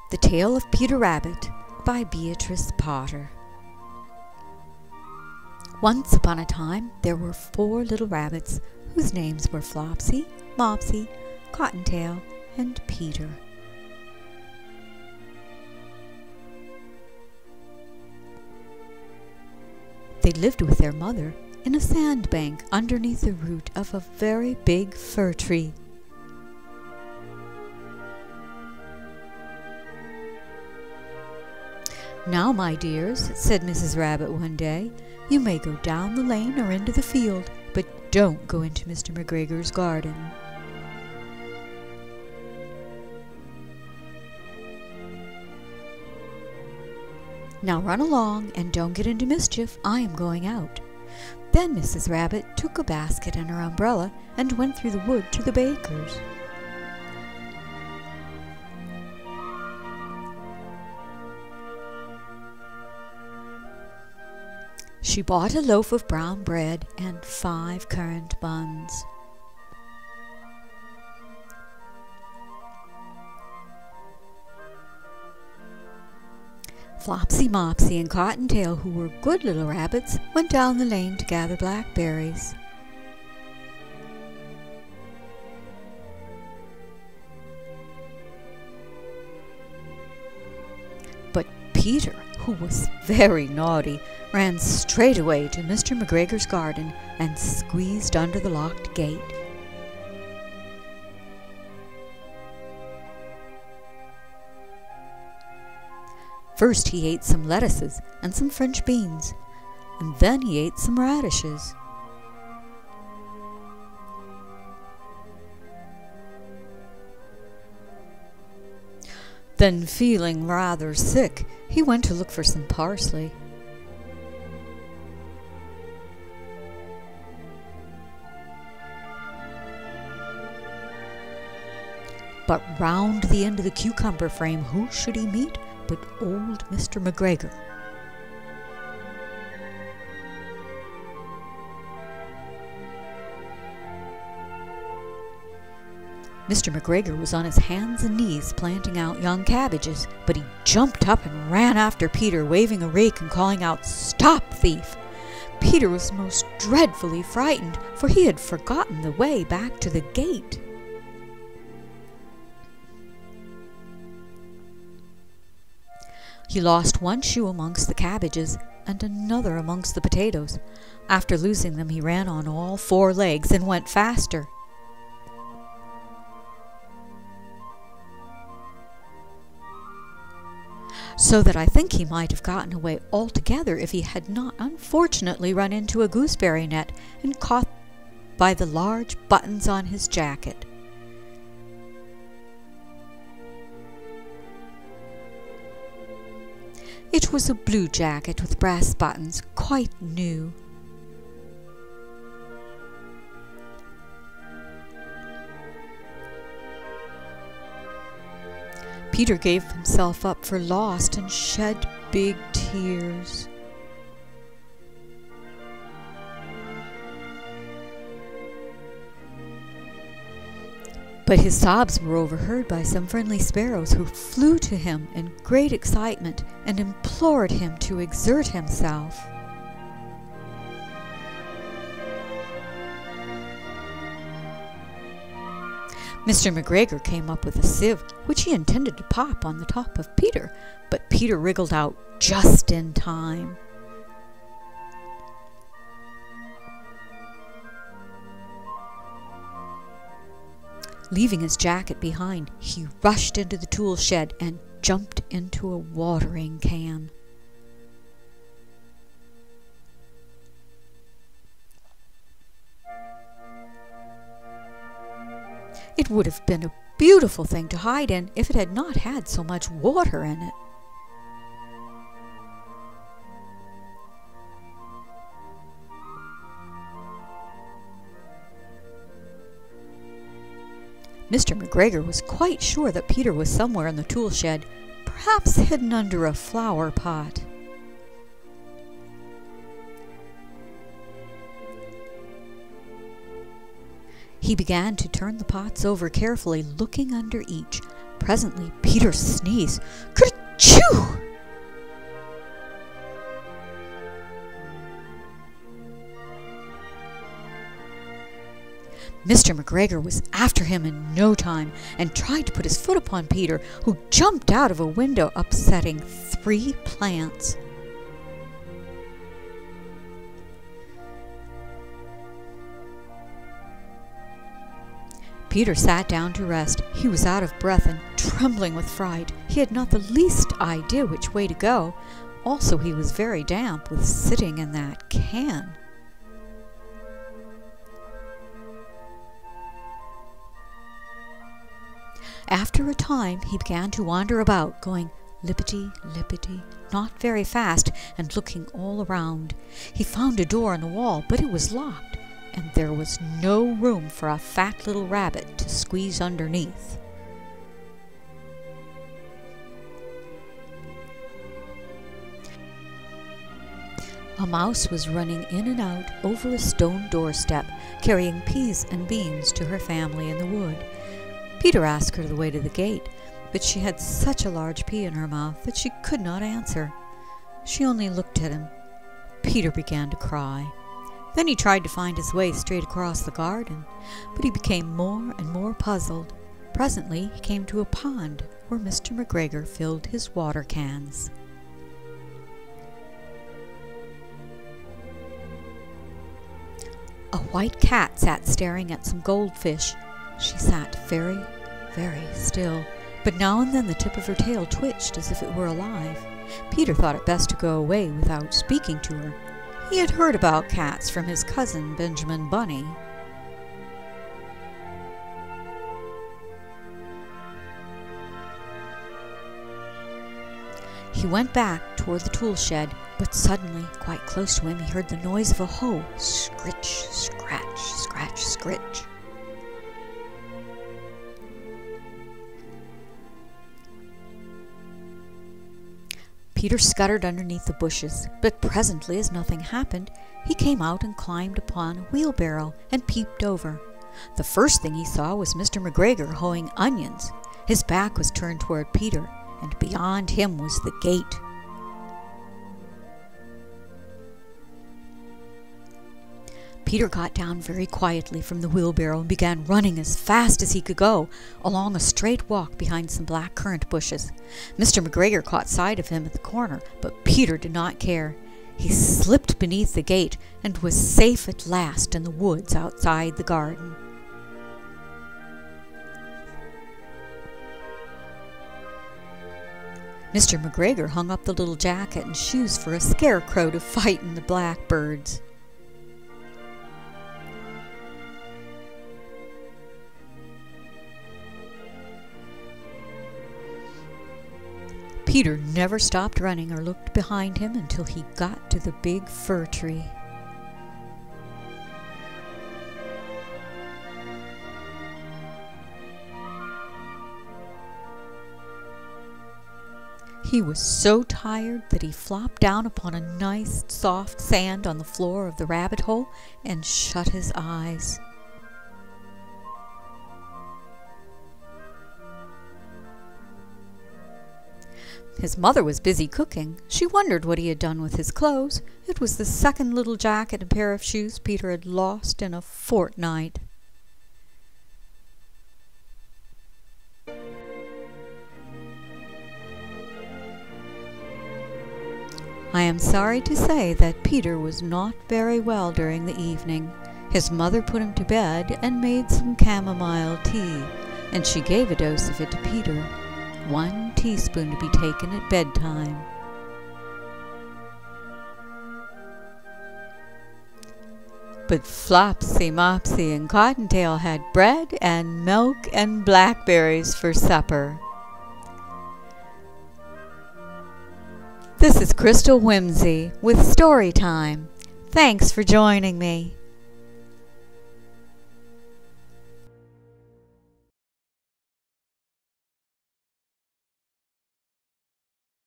The Tale of Peter Rabbit by Beatrice Potter. Once upon a time there were 4 little rabbits whose names were Flopsy, Mopsy, Cottontail, and Peter. They lived with their mother in a sandbank underneath the root of a very big fir tree. "Now, my dears," said Mrs. Rabbit one day, "you may go down the lane or into the field, but don't go into Mr. McGregor's garden." "Now run along and don't get into mischief. I am going out." Then Mrs. Rabbit took a basket and her umbrella and went through the wood to the baker's. She bought a loaf of brown bread and 5 currant buns. Flopsy, Mopsy, and Cottontail, who were good little rabbits, went down the lane to gather blackberries. But Peter, who was very naughty, ran straight away to Mr. McGregor's garden and squeezed under the locked gate. First he ate some lettuces and some French beans, and then he ate some radishes. Then, feeling rather sick, he went to look for some parsley. But round the end of the cucumber frame, who should he meet but old Mr. McGregor. Mr. McGregor was on his hands and knees planting out young cabbages, but he jumped up and ran after Peter, waving a rake and calling out, "Stop, thief!" Peter was most dreadfully frightened, for he had forgotten the way back to the gate. He lost one shoe amongst the cabbages and another amongst the potatoes. After losing them, he ran on all 4 legs and went faster. So that I think he might have gotten away altogether if he had not unfortunately run into a gooseberry net and caught by the large buttons on his jacket. It was a blue jacket with brass buttons, quite new. Peter gave himself up for lost and shed big tears. But his sobs were overheard by some friendly sparrows, who flew to him in great excitement and implored him to exert himself. Mr. McGregor came up with a sieve, which he intended to pop on the top of Peter, but Peter wriggled out just in time. Leaving his jacket behind, he rushed into the tool shed and jumped into a watering can. It would have been a beautiful thing to hide in if it had not had so much water in it. Mr. McGregor was quite sure that Peter was somewhere in the tool shed, perhaps hidden under a flower pot. He began to turn the pots over carefully, looking under each, Presently Peter sneezed. Ker-choo! Mr. McGregor was after him in no time and tried to put his foot upon Peter, who jumped out of a window, upsetting 3 plants. Peter sat down to rest. He was out of breath and trembling with fright. He had not the least idea which way to go. Also, he was very damp with sitting in that can. After a time, he began to wander about, going lippity-lippity, not very fast, and looking all around. He found a door in the wall, but it was locked, and there was no room for a fat little rabbit to squeeze underneath. A mouse was running in and out over a stone doorstep, carrying peas and beans to her family in the wood. Peter asked her the way to the gate, but she had such a large pea in her mouth that she could not answer. She only looked at him. Peter began to cry. Then he tried to find his way straight across the garden, but he became more and more puzzled. Presently he came to a pond where Mr. McGregor filled his water cans. A white cat sat staring at some goldfish. She sat very, very still, but now and then the tip of her tail twitched as if it were alive. Peter thought it best to go away without speaking to her. He had heard about cats from his cousin Benjamin Bunny. He went back toward the tool shed, but suddenly, quite close to him, he heard the noise of a hoe. Scritch, scratch, scratch, scritch. Peter scuttered underneath the bushes, but presently, as nothing happened, he came out and climbed upon a wheelbarrow and peeped over. The first thing he saw was Mr. McGregor hoeing onions. His back was turned toward Peter, and beyond him was the gate. Peter got down very quietly from the wheelbarrow and began running as fast as he could go along a straight walk behind some black currant bushes. Mr. McGregor caught sight of him at the corner, but Peter did not care. He slipped beneath the gate and was safe at last in the woods outside the garden. Mr. McGregor hung up the little jacket and shoes for a scarecrow to frighten the blackbirds. Peter never stopped running or looked behind him until he got to the big fir tree. He was so tired that he flopped down upon a nice soft sand on the floor of the rabbit hole and shut his eyes. His mother was busy cooking. She wondered what he had done with his clothes. It was the second little jacket and pair of shoes Peter had lost in a fortnight. I am sorry to say that Peter was not very well during the evening. His mother put him to bed and made some chamomile tea, and she gave a dose of it to Peter. 1 teaspoon to be taken at bedtime. But Flopsy, Mopsy, and Cottontail had bread and milk and blackberries for supper. This is Crystal Whimsey with Storytime. Thanks for joining me.